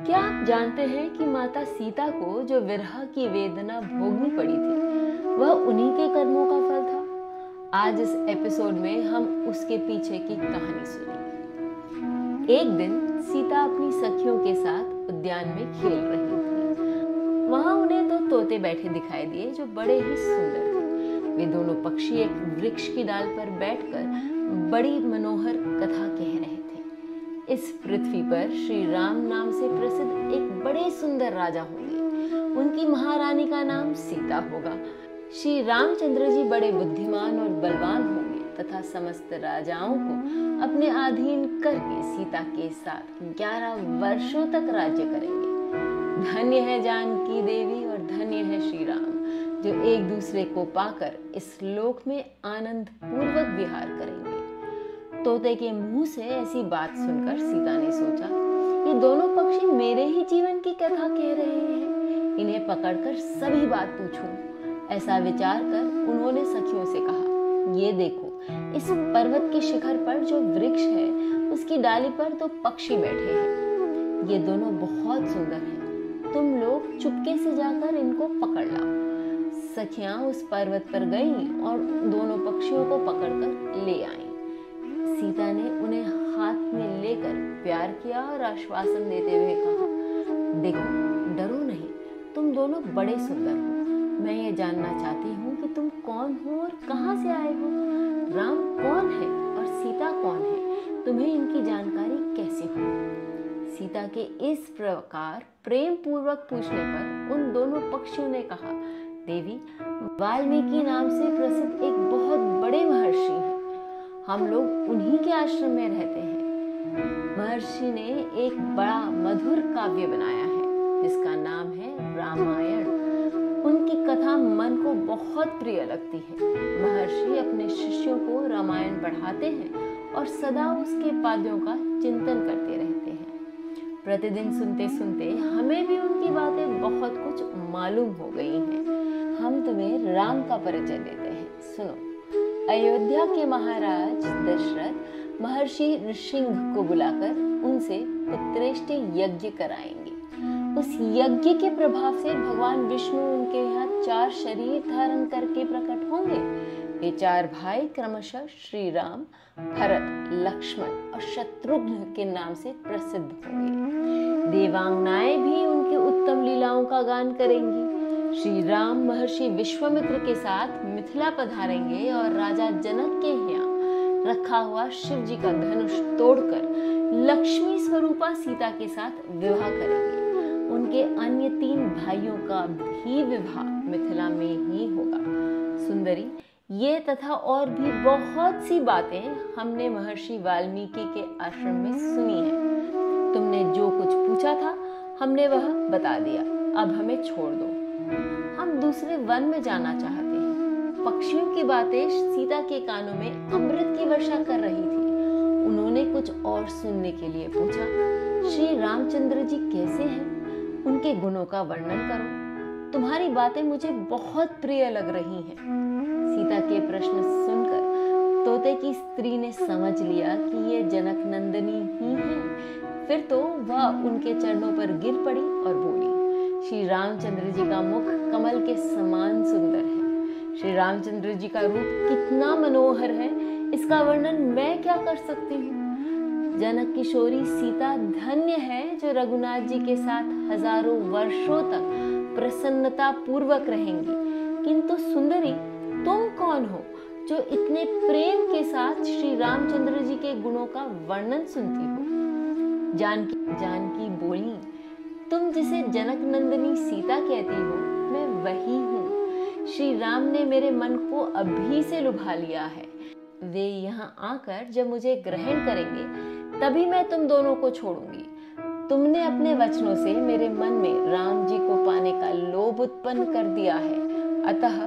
क्या आप जानते हैं कि माता सीता को जो विरह की वेदना भोगनी पड़ी थी वह उन्हीं के कर्मों का फल था। आज इस एपिसोड में हम उसके पीछे की कहानी सुनेंगे। एक दिन सीता अपनी सखियों के साथ उद्यान में खेल रही थी। वहां उन्हें दो तोते बैठे दिखाई दिए जो बड़े ही सुंदर थे। वे दोनों पक्षी एक वृक्ष की डाल पर बैठकर बड़ी मनोहर कथा कह रहे थे। इस पृथ्वी पर श्री राम नाम से प्रसिद्ध एक बड़े सुंदर राजा होंगे। उनकी महारानी का नाम सीता होगा। श्री रामचंद्र जी बड़े बुद्धिमान और बलवान होंगे तथा समस्त राजाओं को अपने अधीन करके सीता के साथ 11 वर्षों तक राज्य करेंगे। धन्य है जानकी देवी और धन्य है श्री राम जो एक दूसरे को पाकर इस लोक में आनंद पूर्वक विहार करेंगे। तोते के मुंह से ऐसी बात सुनकर सीता ने सोचा, ये दोनों पक्षी मेरे ही जीवन की कथा कह रहे हैं, इन्हें पकड़कर सभी बात पूछूं। ऐसा विचार कर उन्होंने सखियों से कहा, ये देखो, इस पर्वत के शिखर पर जो वृक्ष है उसकी डाली पर दो पक्षी बैठे हैं। ये दोनों बहुत सुंदर हैं। तुम लोग चुपके से जाकर इनको पकड़ लाओ। सखियां उस पर्वत पर गईं और दोनों पक्षियों को पकड़कर ले आईं। सीता ने उन्हें हाथ में लेकर प्यार किया और आश्वासन देते हुए कहा, देखो, डरो नहीं, तुम दोनों बड़े सुंदर हो। मैं ये जानना चाहती हूँ कि तुम कौन हो और कहाँ से आए हो। राम कौन है और सीता कौन है, तुम्हें इनकी जानकारी कैसे हुई। सीता के इस प्रकार प्रेम पूर्वक पूछने पर उन दोनों पक्षियों ने कहा, देवी, वाल्मीकि नाम से प्रसिद्ध एक बहुत बड़े महर्षि हैं। हम लोग उन्हीं के आश्रम में रहते हैं। महर्षि ने एक बड़ा मधुर काव्य बनाया है जिसका नाम है रामायण। उनकी कथा मन को बहुत प्रिय लगती है। महर्षि अपने शिष्यों को रामायण पढ़ाते हैं और सदा उसके पाद्यों का चिंतन करते रहते हैं। प्रतिदिन सुनते सुनते हमें भी उनकी बातें बहुत कुछ मालूम हो गई हैं। हम तुम्हें राम का परिचय देते हैं, सुनो। अयोध्या के महाराज दशरथ महर्षि ऋषिंग को बुलाकर उनसे पुत्रेष्टि यज्ञ कराएंगे। उस यज्ञ के प्रभाव से भगवान विष्णु उनके यहाँ 4 शरीर धारण करके प्रकट होंगे। ये 4 भाई क्रमशः श्री राम, भरत, लक्ष्मण और शत्रुघ्न के नाम से प्रसिद्ध होंगे। देवांगनाएं भी उनकी उत्तम लीलाओं का गान करेंगी। श्री राम महर्षि विश्वामित्र के साथ मिथिला पधारेंगे और राजा जनक के यहाँ रखा हुआ शिव जी का धनुष तोड़कर लक्ष्मी स्वरूपा सीता के साथ विवाह करेंगे। उनके अन्य 3 भाइयों का भी विवाह मिथिला में ही होगा। सुंदरी, ये तथा और भी बहुत सी बातें हमने महर्षि वाल्मीकि के आश्रम में सुनी है। तुमने जो कुछ पूछा था हमने वह बता दिया। अब हमें छोड़ दो, हम दूसरे वन में जाना चाहते हैं। पक्षियों की बातें सीता के कानों में अमृत की वर्षा कर रही थी। उन्होंने कुछ और सुनने के लिए पूछा, श्री रामचंद्र जी कैसे हैं? उनके गुणों का वर्णन करो। तुम्हारी बातें मुझे बहुत प्रिय लग रही हैं। सीता के प्रश्न सुनकर तोते की स्त्री ने समझ लिया कि ये जनक नंदिनी ही है। फिर तो वह उनके चरणों पर गिर पड़ी और बोली, श्री रामचंद्र जी का मुख कमल के समान सुंदर है। श्री रामचंद्र जी का रूप कितना मनोहर है, इसका वर्णन मैं क्या कर सकती हूँ। जनक किशोरी सीता धन्य है जो रघुनाथ जी के साथ हजारों वर्षों तक प्रसन्नता पूर्वक रहेंगी। किंतु सुंदरी, तुम कौन हो जो इतने प्रेम के साथ श्री रामचंद्र जी के गुणों का वर्णन सुनती हो। जानकी बोली, तुम जिसे जनक नंदिनी सीता कहती हो मैं वही हूँ। श्री राम ने मेरे मन को अभी से लुभा लिया है। वे यहाँ आकर जब मुझे ग्रहण करेंगे तभी मैं तुम दोनों को छोड़ूंगी। तुमने अपने वचनों से मेरे मन में राम जी को पाने का लोभ उत्पन्न कर दिया है। अतः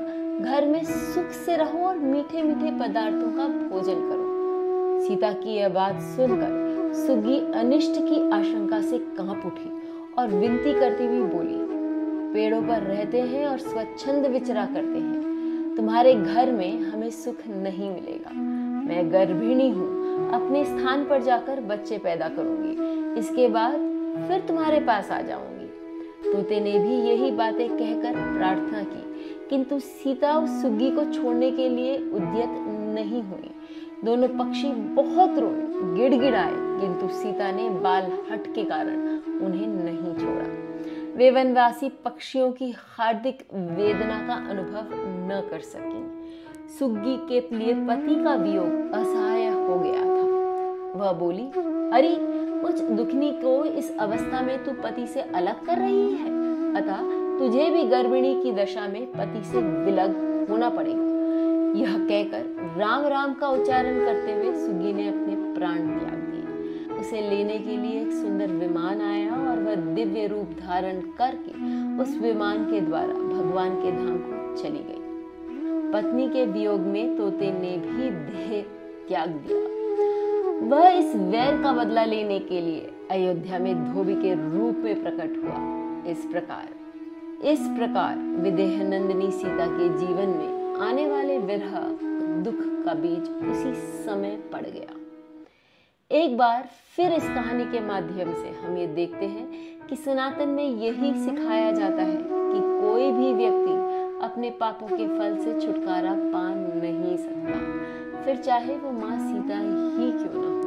घर में सुख से रहो और मीठे मीठे पदार्थों का भोजन करो। सीता की यह बात सुनकर सुग्गी अनिष्ट की आशंका से कांप उठी और विनती करती हुई बोली, पेड़ों पर रहते हैं और स्वच्छंद विचरा करते हैं। तुम्हारे घर में हमें सुख नहीं मिलेगा। मैं गर्भिणी हूँ, अपने स्थान पर जाकर बच्चे पैदा करूंगी। इसके बाद फिर तुम्हारे पास आ जाऊंगी। तोते ने भी यही बातें कहकर प्रार्थना की, किंतु सीता उस सुग्गी को छोड़ने के लिए उद्यत नहीं हुई। दोनों पक्षी बहुत रोए, गिड़गिड़ाए, किंतु सीता ने बाल हट के कारण उन्हें नहीं छोड़ा। वे वनवासी पक्षियों की हार्दिक वेदना का अनुभव न कर सकी। सुग्गी के लिए पति का वियोग असहाय हो गया था। वह बोली, अरे मुझ दुखनी को इस अवस्था में तू पति से अलग कर रही है, अतः तुझे भी गर्भिणी की दशा में पति से विलग होना पड़ेगा। यह कहकर राम राम का उच्चारण करते हुए सुग्गी ने अपने प्राण त्याग दिए। उसे लेने के लिए एक सुंदर विमान आया और वह दिव्य रूप धारण करके उस विमान के द्वारा भगवान के धाम को चली गई। पत्नी के वियोग में तोते ने भी देह त्याग दिया। वह इस वैर का बदला लेने के लिए अयोध्या में धोबी के रूप में प्रकट हुआ। इस प्रकार विदेह नंदिनी सीता के जीवन में आने वाले विरह दुख का बीज उसी समय पड़ गया। एक बार फिर इस कहानी के माध्यम से हम ये देखते हैं कि सनातन में यही सिखाया जाता है कि कोई भी व्यक्ति अपने पापों के फल से छुटकारा पा नहीं सकता, फिर चाहे वो माँ सीता ही क्यों ना हो।